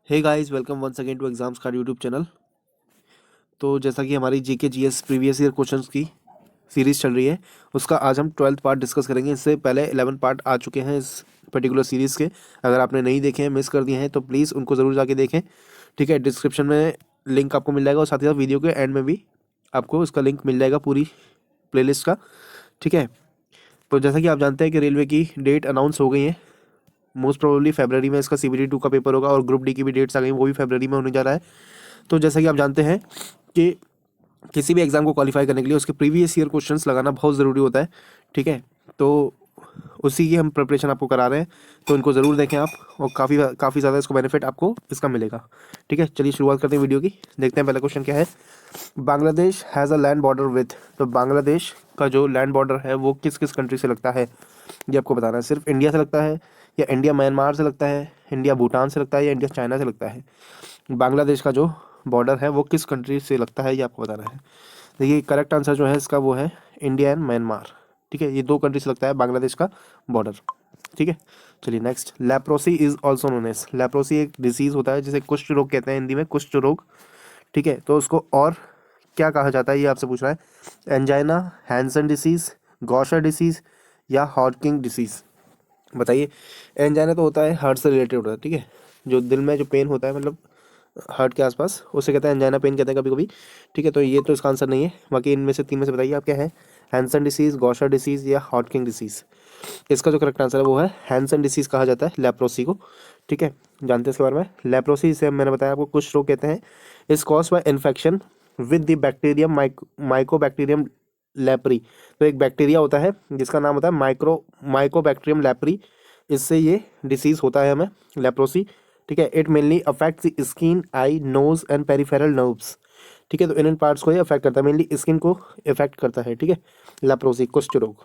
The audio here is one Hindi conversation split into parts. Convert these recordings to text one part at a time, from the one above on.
Hey guys, welcome once again to exams card YouTube channel. तो जैसा कि हमारी GK GS previous year questions की सीरीज़ चल रही है, उसका आज हम 12th पार्ट डिस्कस करेंगे। इससे पहले 11 पार्ट आ चुके हैं इस पर्टिकुलर सीरीज़ के। अगर आपने नहीं देखे हैं, मिस कर दिए हैं, तो प्लीज़ उनको ज़रूर जाके देखें। ठीक है, डिस्क्रिप्शन में लिंक आपको मिल जाएगा और साथ ही साथ वीडियो के एंड में भी आपको इसका लिंक मिल जाएगा पूरी प्लेलिस्ट का। ठीक है, तो जैसा कि आप जानते हैं कि रेलवे की डेट अनाउंस हो गई है। मोस्ट प्रोबेबली फरवरी में इसका CBT 2 का पेपर होगा और ग्रुप डी की भी डेट्स आ गई, वो भी फरवरी में होने जा रहा है। तो जैसा कि आप जानते हैं कि किसी भी एग्ज़ाम को क्वालिफाई करने के लिए उसके प्रीवियस ईयर क्वेश्चंस लगाना बहुत ज़रूरी होता है। ठीक है, तो उसी की हम प्रिपरेशन आपको करा रहे हैं, तो इनको ज़रूर देखें आप, और काफ़ी ज़्यादा इसको बेनिफिट आपको इसका मिलेगा। ठीक है, चलिए शुरुआत करते हैं वीडियो की। देखते हैं पहला क्वेश्चन क्या है। Bangladesh has a land border with, तो बांग्लादेश का जो लैंड बॉर्डर है वो किस किस कंट्री से लगता है, ये आपको बताना है। सिर्फ इंडिया से लगता है, या इंडिया म्यांमार से लगता है, इंडिया भूटान से लगता है, या इंडिया चाइना से लगता है। बांग्लादेश का जो बॉर्डर है वो किस कंट्री से लगता है, ये आपको बताना है। देखिए, करेक्ट आंसर जो है इसका वो है इंडिया एंड म्यांमार। ठीक है, ये दो कंट्री से लगता है बांग्लादेश का बॉर्डर। ठीक है, चलिए next. Leprosy is also known as, leprosy एक डिसीज होता है जिसे कुष्ठ रोग कहते हैं, हिंदी में कुष्ठ रोग। ठीक है, तो उसको और क्या कहा जाता है, ये आपसे पूछ रहा है। एंजाइना, हैंसन डिसीज, गॉशर डिसीज, या हॉटकिंग डिसीज। बताइए। एंजाइना तो होता है हार्ट से रिलेटेड होता है। ठीक है, जो दिल में जो पेन होता है, मतलब हार्ट के आसपास, उसे कहते हैं एंजाइना पेन कहते हैं कभी कभी। ठीक है, तो ये तो इसका आंसर नहीं है। बाकी इनमें से तीन में से बताइए आप क्या है। हैंसन डिसीज, गॉशर डिसीज, या हॉटकिंग डिसीज। इसका जो करेक्ट आंसर है वो है हैंसन डिसीज कहा जाता है लेप्रोसी को। ठीक है, जानते हैं इसके बारे में। लेप्रोसी से मैंने बताया आपको कुछ रोग कहते हैं। इस cause by infection with the bacterium Mycobacterium leprae. तो एक बैक्टीरिया होता है जिसका नाम होता है माइकोबैक्टीरियम लेप्री। इससे ये डिसीज होता है हमें, लेप्रोसी। ठीक है, it mainly affects the skin, eye, nose and peripheral nerves. ठीक है, तो इन पार्ट्स को ये अफेक्ट करता है, मेनली स्किन को इफेक्ट करता है। ठीक है, लेप्रोसी, कुष्ठ रोग।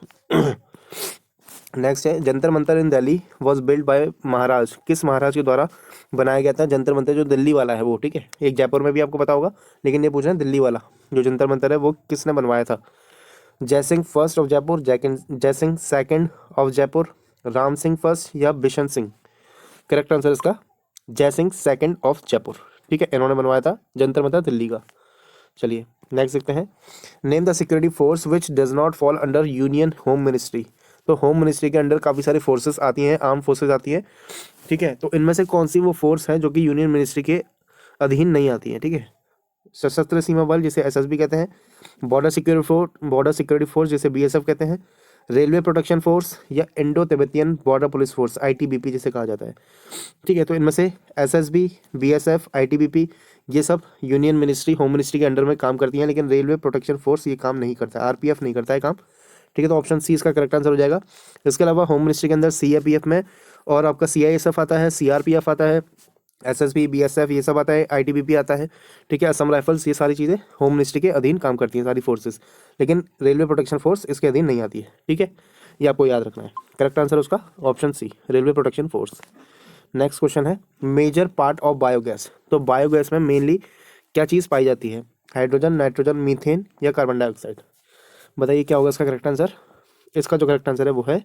नेक्स्ट है, जंतर मंतर इन दिल्ली वॉज बिल्ड बाय महाराज। किस महाराज के द्वारा बनाया गया था जंतर मंतर, जो दिल्ली वाला है वो। ठीक है, एक जयपुर में भी आपको पता होगा, लेकिन ये पूछ रहे हैं दिल्ली वाला जो जंतर मंतर है वो किसने बनवाया था। Jai Singh first of Jaipur, Jai Singh second of Jaipur, Ram Singh first, या बिशन सिंह। करेक्ट आंसर इसका जयसिंह सेकंड ऑफ जयपुर। ठीक है, इन्होंने बनवाया था जंतर मंतर दिल्ली का। चलिए नेक्स्ट देखते हैं। Name the security force which does not fall under union home ministry. तो होम मिनिस्ट्री के अंडर काफ़ी सारी फोर्सेस आती हैं, आर्म फोर्सेस आती हैं। ठीक है, तो इनमें से कौन सी वो फोर्स है जो कि यूनियन मिनिस्ट्री के अधीन नहीं आती है। ठीक है, सशस्त्र सीमा बल जिसे SSB कहते हैं, बॉर्डर सिक्योरिटी फोर्स जिसे BSF कहते हैं, रेलवे प्रोटेक्शन फोर्स, या Indo Tibetan border police force ITBP जिसे कहा जाता है। ठीक है, तो इनमें से SSB, BSF, ITBP ये सब यूनियन मिनिस्ट्री, होम मिनिस्ट्री के अंडर में काम करती हैं, लेकिन रेलवे प्रोटेक्शन फोर्स ये काम नहीं करता, RPF नहीं करता है काम। ठीक है, तो ऑप्शन सी इसका करेक्ट आंसर हो जाएगा। इसके अलावा होम मिनिस्ट्री के अंदर CAPF में और आपका CISF आता है, CRPF आता है, SSB, BSF ये सब आता है, ITBP आता है। ठीक है, असम राइफल्स, ये सारी चीज़ें होम मिनिस्ट्री के अधीन काम करती हैं सारी फोर्सेस, लेकिन रेलवे प्रोटेक्शन फोर्स इसके अधीन नहीं आती है। ठीक है, ये आपको याद रखना है। करेक्ट आंसर उसका option C, Railway Protection Force. Next question है, मेजर पार्ट ऑफ बायोगैस। तो बायोगैस में मेनली क्या चीज़ पाई जाती है। हाइड्रोजन, नाइट्रोजन, मीथेन, या कार्बन डाइऑक्साइड। बताइए क्या होगा इसका करेक्ट आंसर। इसका जो करेक्ट आंसर है वो है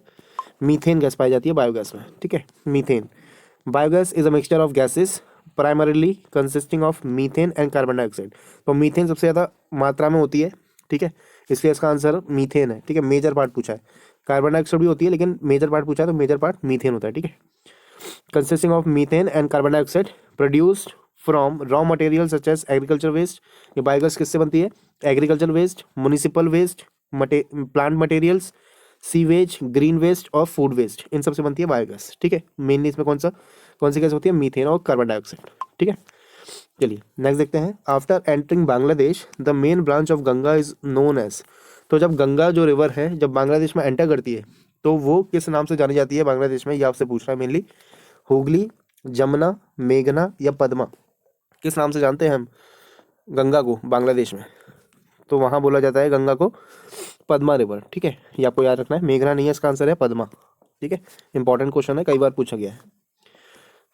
मीथेन गैस पाई जाती है बायोगैस में। ठीक है, methane. Biogas is a mixture of gases primarily consisting of methane and carbon dioxide. तो मीथेन सबसे ज़्यादा मात्रा में होती है। ठीक है, इसलिए इसका आंसर मीथेन है। ठीक है, मेजर पार्ट पूछा है, कार्बन डाइऑक्साइड भी होती है, लेकिन मेजर पार्ट पूछा है तो मेजर पार्ट मीथेन होता है। ठीक है, consisting of methane and carbon dioxide produced from raw materials such as agriculture waste। ये बायोगैस किससे बनती है। Agriculture waste, municipal waste, plant materials, sewage, green waste और फूड वेस्ट, इन सब से बनती है बायोगैस। ठीक है, मेनली इसमें कौन सी गैस होती है, मीथेन और कार्बन डाइऑक्साइड। ठीक है, चलिए नेक्स्ट देखते हैं। After entering Bangladesh the main branch of Ganga is known as. तो जब गंगा जो रिवर है जब बांग्लादेश में एंटर करती है तो वो किस नाम से जानी जाती है बांग्लादेश में, ये आपसे पूछ रहा है मेनली। हुगली, जमुना, मेघना, या पद्मा। किस नाम से जानते हैं हम गंगा को बांग्लादेश में, तो वहाँ बोला जाता है गंगा को पद्मा रिवर। ठीक है, ये आपको याद रखना है, मेघना नहीं है, इसका आंसर है पद्मा। ठीक है, इंपॉर्टेंट क्वेश्चन है, कई बार पूछा गया है।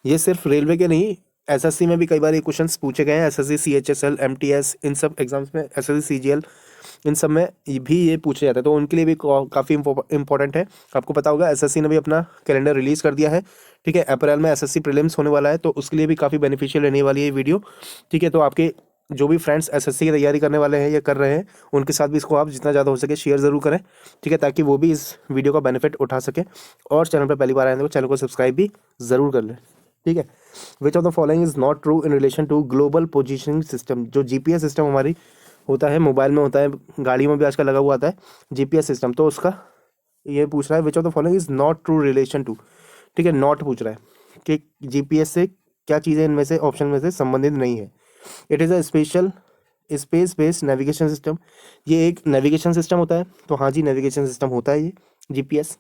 ये सिर्फ रेलवे के नहीं, एसएससी में भी कई बार ये क्वेश्चंस पूछे गए हैं, एसएससी सीएचएसएल एमटीएस इन सब एग्जाम्स में, एसएससी सीजीएल इन सब में भी ये पूछे जाते हैं, तो उनके लिए भी काफ़ी इंपॉर्टेंट है। आपको पता होगा एसएससी ने भी अपना कैलेंडर रिलीज़ कर दिया है, ठीक है। अप्रैल में एसएससी प्रीलिम्स होने वाला है, तो उसके लिए भी काफ़ी बेनिफिशियल रहने वाली है ये वीडियो, ठीक है। तो आपके जो भी फ्रेंड्स एसएससी की तैयारी करने वाले हैं या कर रहे हैं, उनके साथ भी इसको आप जितना ज़्यादा हो सके शेयर ज़रूर करें, ठीक है, ताकि वो भी इस वीडियो का बेनिफिट उठा सके। और चैनल पर पहली बार आए हैं तो चैनल को सब्सक्राइब भी ज़रूर कर लें, ठीक है। Which of the following is not true in relation to global positioning system. जो जीपीएस सिस्टम हमारी होता है, मोबाइल में होता है, गाड़ी में भी आजकल लगा हुआ आता है जीपीएस सिस्टम, तो उसका ये पूछ रहा है which of the following is not true relation to, ठीक है, नॉट पूछ रहा है कि जीपीएस से क्या चीज़ें इनमें से ऑप्शन में से संबंधित नहीं है। It is a special space based navigation system, ये एक नेविगेशन सिस्टम होता है, तो हाँ जी नेविगेशन सिस्टम होता है ये GPS.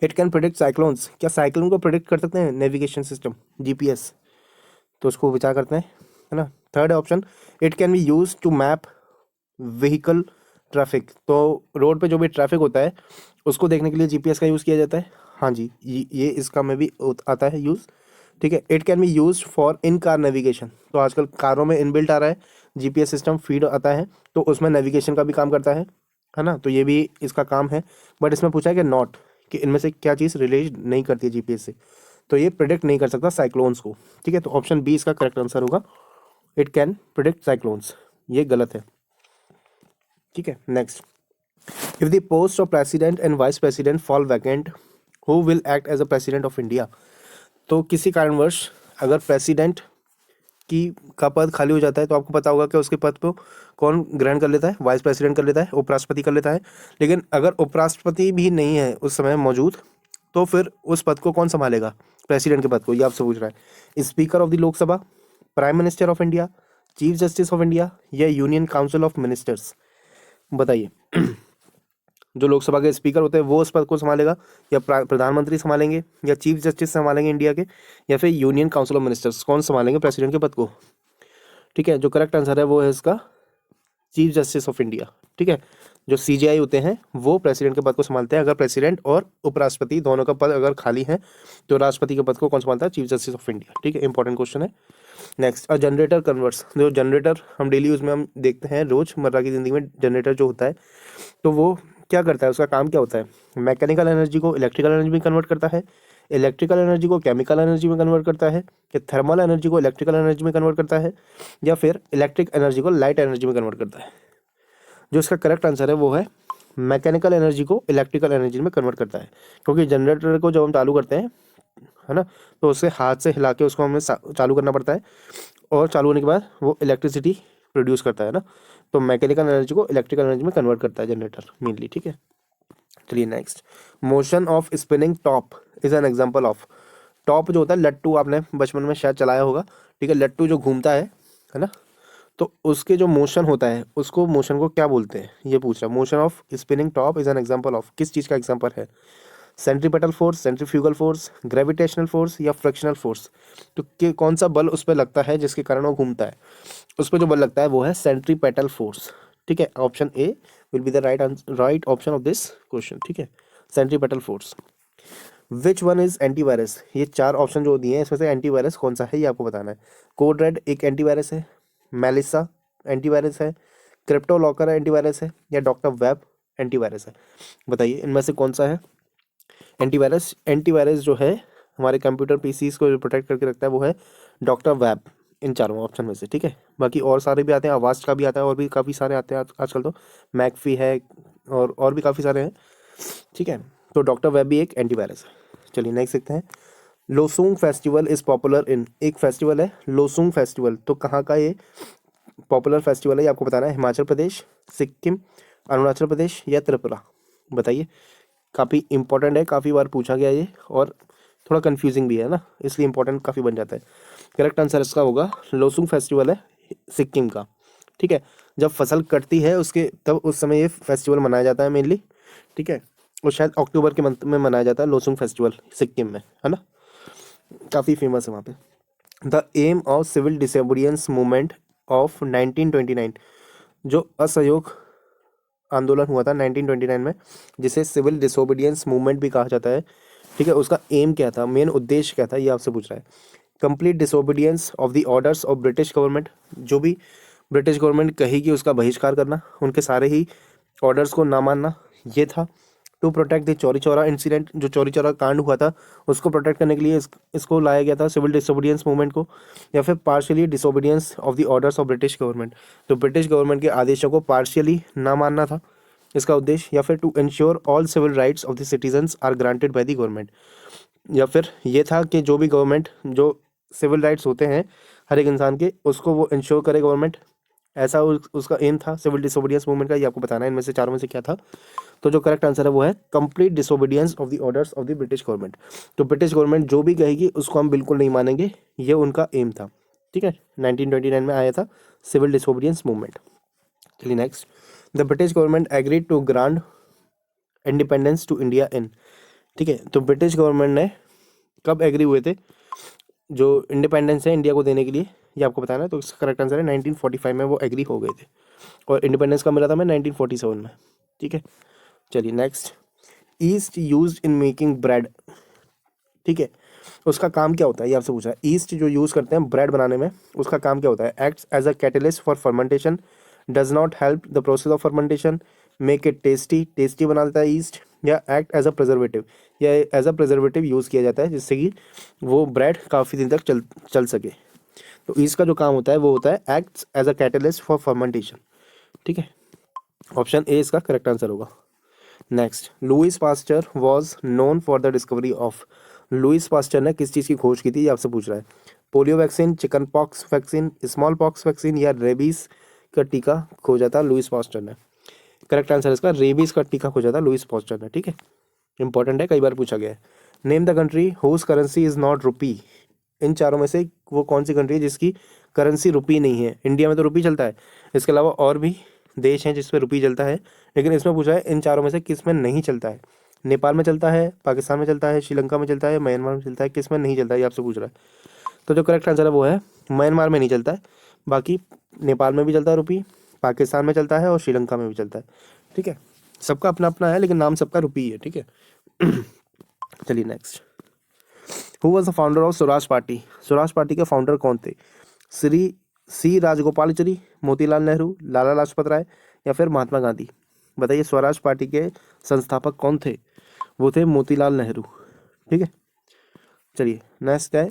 It can predict cyclones, क्या साइक्लोन को प्रिडिक्ट कर सकते हैं नेविगेशन सिस्टम जीपीएस, तो उसको विचार करते हैं, है ना। Third option, it can be use to map vehicle traffic, तो रोड पे जो भी ट्रैफिक होता है उसको देखने के लिए जीपीएस का यूज़ किया जाता है, हाँ जी ये इसका में भी आता है यूज़, ठीक है। It can be use for in car navigation, तो आजकल कारों में इनबिल्ट आ रहा है जीपीएस सिस्टम फीड आता है, तो उसमें नेविगेशन का भी काम करता है ना, तो ये भी इसका काम है। बट इसमें पूछा है कि नॉट, कि इनमें से क्या चीज़ रिलेट नहीं करती है जीपीएस से, तो ये प्रिडिक्ट नहीं कर सकता साइक्लोन्स को, ठीक है। तो ऑप्शन बी इसका करेक्ट आंसर होगा, इट कैन प्रिडिक्ट साइक्लोन्स, ये गलत है, ठीक है। Next, if the post of president and vice president fall vacant, who will act as a president of India. तो किसी कारणवश अगर प्रेसिडेंट की का पद खाली हो जाता है, तो आपको पता होगा कि उसके पद को कौन ग्रहण कर लेता है, वाइस प्रेसिडेंट कर लेता है, उपराष्ट्रपति कर लेता है। लेकिन अगर उपराष्ट्रपति भी नहीं है उस समय मौजूद, तो फिर उस पद को कौन संभालेगा, प्रेसिडेंट के पद को, ये आपसे पूछ रहा है। Speaker of the Lok Sabha, prime minister of India, chief justice of India, या यूनियन काउंसिल ऑफ मिनिस्टर्स, बताइए। जो लोकसभा के स्पीकर होते हैं वो उस पद को संभालेगा, या प्रधानमंत्री संभालेंगे, या चीफ जस्टिस संभालेंगे इंडिया के, या फिर यूनियन काउंसिल ऑफ मिनिस्टर्स, कौन संभालेंगे प्रेसिडेंट के पद को, ठीक है। जो करेक्ट आंसर है वो है इसका चीफ जस्टिस ऑफ इंडिया, ठीक है। जो सीजीआई होते हैं वो प्रेसिडेंट के पद को संभालते हैं। अगर प्रेसिडेंट और उपराष्ट्रपति दोनों का पद अगर खाली है, तो राष्ट्रपति के पद को कौन संभालता है, चीफ जस्टिस ऑफ इंडिया, ठीक है। इंपॉर्टेंट क्वेश्चन है। नेक्स्ट, जनरेटर कन्वर्ट्स, जो जनरेटर हम डेली यूज में हम देखते हैं रोजमर्रा की जिंदगी में, जनरेटर जो होता है तो वो क्या करता है, उसका काम क्या होता है, मैकेनिकल एनर्जी को इलेक्ट्रिकल एनर्जी में कन्वर्ट करता है, इलेक्ट्रिकल एनर्जी को केमिकल एनर्जी में कन्वर्ट करता है, या थर्मल एनर्जी को इलेक्ट्रिकल एनर्जी में कन्वर्ट करता है, या फिर इलेक्ट्रिक एनर्जी को लाइट एनर्जी में कन्वर्ट करता है। जो इसका करेक्ट आंसर है वो है मैकेनिकल एनर्जी को इलेक्ट्रिकल एनर्जी में कन्वर्ट करता है, क्योंकि जनरेटर को जब हम चालू करते हैं, है ना, तो उसे हाथ से हिला के उसको हमें चालू करना पड़ता है, और चालू होने के बाद वो इलेक्ट्रिसिटी प्रोड्यूस करता है ना, तो मैकेनिकल एनर्जी को इलेक्ट्रिकल एनर्जी में कन्वर्ट करता है जनरेटर मेनली, ठीक है। चलिए next, motion of spinning top is an example of. Top जो होता है, लट्टू, आपने बचपन में शायद चलाया होगा, ठीक है, लट्टू जो घूमता है ना, तो उसके जो मोशन होता है उसको मोशन को क्या बोलते हैं, ये पूछ रहा है। Motion of spinning top is an example of, किस चीज़ का एग्जांपल है, centripetal force, centrifugal force, gravitational force, या फ्रिक्शनल फोर्स। तो कौन सा बल उस पर लगता है जिसके कारण वो घूमता है, उस पर जो बल लगता है वो है सेंट्रीपेटल फोर्स, ठीक है। Option A will be the right option of this question, ठीक है, centripetal force. Which one is antivirus, ये चार ऑप्शन जो दिए हैं इसमें से एंटीवायरस कौन सा है ये आपको बताना है। कोड रेड एक एंटीवायरस है, मेलिसा एंटीवायरस है, क्रिप्टो लॉकर एंटीवायरस है, या डॉक्टर वेब एंटीवायरस है, बताइए इनमें से कौन सा है एंटीवायरस। एंटीवायरस जो है हमारे कंप्यूटर पीसीज को जो प्रोटेक्ट करके रखता है वो है डॉक्टर वेब, इन चारों ऑप्शन में से, ठीक है। बाकी और सारे भी आते हैं, आवाज का भी आता है, और भी काफ़ी सारे आते हैं आजकल, तो मैकफी है और भी काफ़ी सारे हैं, ठीक है। तो डॉक्टर वेब भी एक एंटीवायरस है। चलिए नेक्स्ट देखते हैं। Losoong festival is popular in, एक फेस्टिवल है लोसूंग फेस्टिवल, तो कहाँ का ये पॉपुलर फेस्टिवल है ये आपको बताना है। हिमाचल प्रदेश, सिक्किम, अरुणाचल प्रदेश, या त्रिपुरा, बताइए। काफ़ी इंपॉर्टेंट है, काफ़ी बार पूछा गया ये, और थोड़ा कंफ्यूजिंग भी है ना, इसलिए इंपॉर्टेंट काफ़ी बन जाता है। करेक्ट आंसर इसका होगा लोसूंग फेस्टिवल है सिक्किम का, ठीक है। जब फसल कटती है उसके तब उस समय ये फेस्टिवल मनाया जाता है मेनली, ठीक है। और शायद अक्टूबर के मंथ में मनाया जाता है लोसूंग फेस्टिवल सिक्किम में, है ना, काफ़ी फेमस है वहाँ पे। The aim of civil disobedience movement of 1929, जो असहयोग आंदोलन हुआ था 1929 में, जिसे सिविल डिसोबीडियंस मूवमेंट भी कहा जाता है, ठीक है, उसका एम क्या था, मेन उद्देश्य क्या था, ये आपसे पूछ रहा है। Complete disobedience of the orders of British government, जो भी ब्रिटिश गवर्नमेंट कहेगी उसका बहिष्कार करना, उनके सारे ही ऑर्डर्स को ना मानना, ये था। To protect the Chauri Chaura incident, जो चौरी चौरा कांड हुआ था उसको प्रोटेक्ट करने के लिए इसको लाया गया था, सिविल डिसोबीडियंस मूवमेंट को। या फिर partially disobedience of the orders of British government, तो ब्रिटिश गवर्नमेंट के आदेशों को पार्शियली ना मानना था इसका उद्देश्य। या फिर to ensure all civil rights of the citizens are granted by the government, या फिर ये था कि जो भी गवर्नमेंट जो सिविल राइट्स होते हैं हर एक इंसान के, उसको वो इंश्योर करे गवर्नमेंट, ऐसा उसका एम था सिविल डिसोबीडियंस मूवमेंट का। ये आपको बताना है इनमें से चारों में से क्या था। तो जो करेक्ट आंसर है वो है complete disobedience of the orders of the British government. तो ब्रिटिश गवर्नमेंट जो भी कहेगी उसको हम बिल्कुल नहीं मानेंगे, ये उनका एम था, ठीक है। 1929 में आया था सिविल डिसोबीडियंस मूवमेंट। चलिए next, the British government agreed to grant independence to India in, ठीक है। तो ब्रिटिश गवर्नमेंट ने कब एग्री हुए थे जो इंडिपेंडेंस है इंडिया को देने के लिए, ये आपको बताना है। तो इसका करेक्ट आंसर है 1945 में वो एग्री हो गए थे, और इंडिपेंडेंस कब मिला था, मैं 1947 में, ठीक है। चलिए next, east used in making bread, ठीक है, उसका काम क्या होता है ये आपसे पूछा है। ईस्ट जो यूज़ करते हैं ब्रेड बनाने में, उसका काम क्या होता है। Acts as a catalyst for fermentation, does not help the process of fermentation, make it tasty, tasty बना देता है ईस्ट, या एक्ट एज अ प्रिजर्वेटिव, या एज अ प्रिजर्वेटिव यूज़ किया जाता है जिससे कि वो ब्रेड काफ़ी दिन तक चल सके। तो ईस्ट का जो काम होता है वो होता है acts as a catalyst for fermentation, ठीक है। ऑप्शन ए इसका करेक्ट आंसर होगा। Next, Louis Pasteur was known for the discovery of, Louis Pasteur ने किस चीज़ की खोज की थी ये आपसे पूछ रहा है। Polio vaccine, chicken pox vaccine, small pox vaccine, या रेबीज का टीका खोजा था लुइस पास्चर ने। करेक्ट आंसर इसका रेबीज का टीका खोजा था लुइस पास्चर ने, ठीक है। इंपॉर्टेंट है, कई बार पूछा गया है। Name the country whose currency is not rupee, इन चारों में से वो कौन सी कंट्री है जिसकी करेंसी रुपी नहीं है। इंडिया में तो रुपी चलता है, इसके अलावा और भी देश हैं जिसमें रुपी चलता है, लेकिन इसमें पूछा है इन चारों में से किस में नहीं चलता है। नेपाल में चलता है, पाकिस्तान में चलता है, श्रीलंका में चलता है, म्यांमार में चलता है, किस में नहीं चलता है ये आपसे पूछ रहा है। तो जो करेक्ट आंसर है वो है म्यांमार में नहीं चलता है, बाकी नेपाल में भी चलता है रुपी, पाकिस्तान में चलता है और श्रीलंका में भी चलता है, ठीक है। सबका अपना अपना है लेकिन नाम सबका रुपी है, ठीक है। चलिए next, who was the founder of Swaraj party, Swaraj party के फाउंडर कौन थे। श्री सी राजगोपालाचारी, मोतीलाल नेहरू, लाला लाजपत राय, या फिर महात्मा गांधी। बताइए स्वराज पार्टी के संस्थापक कौन थे। वो थे मोतीलाल नेहरू, ठीक है। चलिए नेक्स्ट है,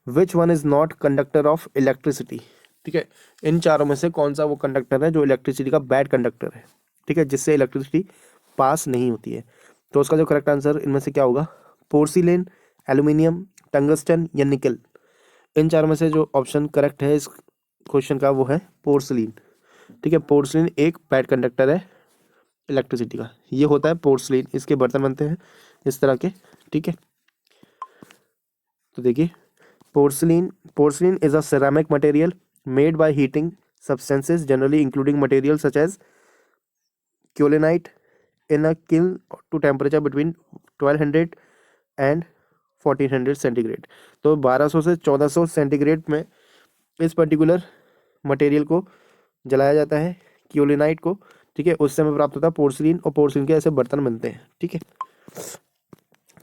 which one is not conductor of electricity, ठीक है। इन चारों में से कौन सा वो कंडक्टर है जो इलेक्ट्रिसिटी का बैड कंडक्टर है, ठीक है, जिससे इलेक्ट्रिसिटी पास नहीं होती है। तो उसका जो करेक्ट आंसर इनमें से क्या होगा, पोर्सिलेन, एल्यूमिनियम, टंगस्टन, या निकल। इन चारों में से जो ऑप्शन करेक्ट है इस क्वेश्चन का वो है पोर्सिलीन, ठीक है। पोर्सिलीन एक बैड कंडक्टर है इलेक्ट्रिसिटी का, ये होता है पोर्सिलीन, इसके बर्तन बनते हैं इस तरह के, ठीक है। तो देखिए porcelain, porcelain is a ceramic material made by heating substances generally including materials such as kaolinite in a kiln to temperature between 1200 and 1400 centigrade. तो 1200 से 1400 सेंटीग्रेड में इस पर्टिकुलर मटेरियल को जलाया जाता है, क्योलिनाइट को, ठीक है। उस समय प्राप्त होता है पोर्सिलीन, और पोर्सिलीन के ऐसे बर्तन बनते हैं, ठीक है।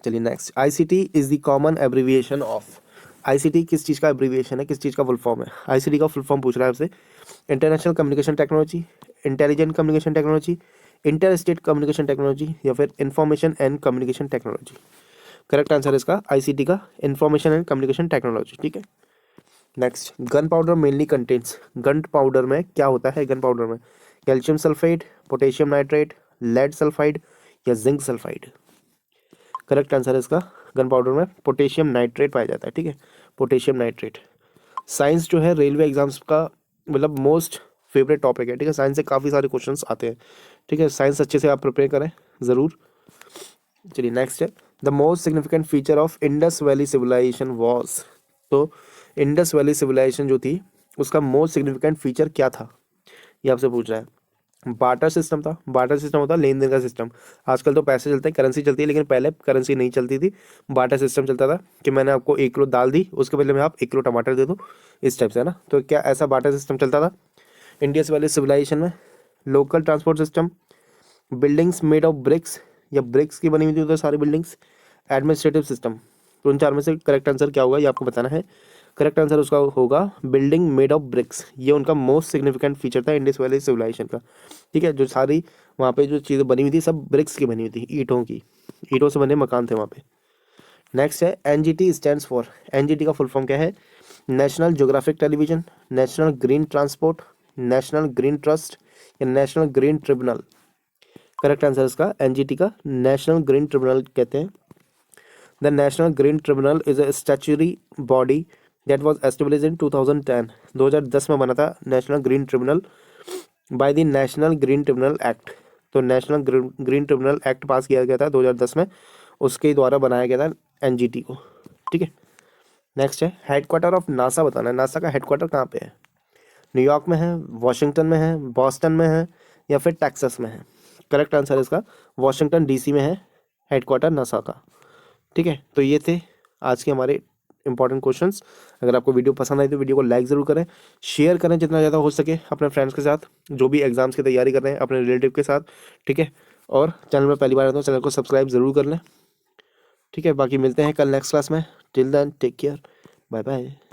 चलिए next, ICT is the common abbreviation of, ICT किस चीज़ का एब्रीविएशन है, किस चीज़ का फुल फॉर्म है। आईसीटी का फुल फॉर्म पूछ रहा है आपसे, international communication technology, intelligent communication technology, inter state communication technology, या फिर information and communication technology. Correct answer है इसका आईसीटी का इंफॉर्मेशन एंड कम्युनिकेशन टेक्नोलॉजी, ठीक है। Next, gunpowder mainly contains, gunpowder में क्या होता है। गन पाउडर में calcium sulphate, potassium nitrate, lead sulphide, या जिंक सल्फाइड। करेक्ट आंसर है इसका गन पाउडर में पोटेशियम नाइट्रेट पाया जाता है, ठीक है, पोटेशियम नाइट्रेट। साइंस जो है रेलवे एग्जाम्स का मतलब मोस्ट फेवरेट टॉपिक है, ठीक है। साइंस से काफ़ी सारे क्वेश्चंस आते हैं, ठीक है। साइंस अच्छे से आप प्रिपेयर करें ज़रूर। चलिए नेक्स्ट है, the most significant feature of Indus valley civilisation was, तो इंडस वैली सिविलाइजेशन जो थी उसका मोस्ट सिग्निफिकेंट फीचर क्या था ये आपसे पूछ रहा है। बार्टर सिस्टम था, बार्टर सिस्टम होता है लेन देन का सिस्टम। आजकल तो पैसे चलते हैं, करेंसी चलती है, लेकिन पहले करेंसी नहीं चलती थी, बार्टर सिस्टम चलता था कि मैंने आपको 1 किलो दाल दी, उसके बदले में आप 1 किलो टमाटर दे दो, इस टाइप से, है ना। तो क्या ऐसा बार्टर सिस्टम चलता था इंडियस वैली सिविलाइजेशन में। Local transport system, buildings made of BRICS, या ब्रिक्स की बनी हुई थी सारी बिल्डिंग्स, एडमिनिस्ट्रेटिव सिस्टम। तो उन चार में से करेक्ट आंसर क्या होगा ये आपको बताना है। करेक्ट आंसर उसका होगा बिल्डिंग मेड ऑफ ब्रिक्स। ये उनका मोस्ट सिग्निफिकेंट फीचर था इंडस वैली सिविलाइजेशन का। ठीक है, जो सारी वहाँ पे जो चीज़ें बनी हुई थी सब ब्रिक्स की बनी हुई थी, ईंटों की, ईंटों से बने मकान थे वहाँ पे। नेक्स्ट है एनजीटी स्टैंड्स फॉर। एनजीटी का फुल फॉर्म क्या है? National geographic television, national green transport, national green trust या national green tribunal. Correct answer इसका एनजीटी का नेशनल ग्रीन ट्रिब्यूनल कहते हैं। The national green tribunal is a statutory body that was established in 2010। 2010 में बना था national green tribunal by the national green tribunal act. तो national green tribunal act pass किया गया था 2010 में, उसके द्वारा बनाया गया था एनजीटी को। ठीक है, नेक्स्ट है हेडक्वार्टर ऑफ नासा बताना है। नासा का हेडक्वार्टर कहाँ पे है? न्यूयॉर्क में है, वॉशिंगटन में है, बॉस्टन में है या फिर टेक्सास में है? करेक्ट आंसर इसका वॉशिंगटन डीसी में है हेडक्वार्टर नासा का। ठीक है, तो ये थे आज के हमारे इंपॉर्टेंट क्वेश्चंस। अगर आपको वीडियो पसंद आई तो वीडियो को लाइक ज़रूर करें, शेयर करें जितना ज़्यादा हो सके अपने फ्रेंड्स के साथ, जो भी एग्जाम्स की तैयारी कर रहे हैं, अपने रिलेटिव के साथ। ठीक है, और चैनल में पहली बार आए तो चैनल को सब्सक्राइब ज़रूर कर लें। ठीक है, बाकी मिलते हैं कल नेक्स्ट क्लास में। Till then take care, bye bye.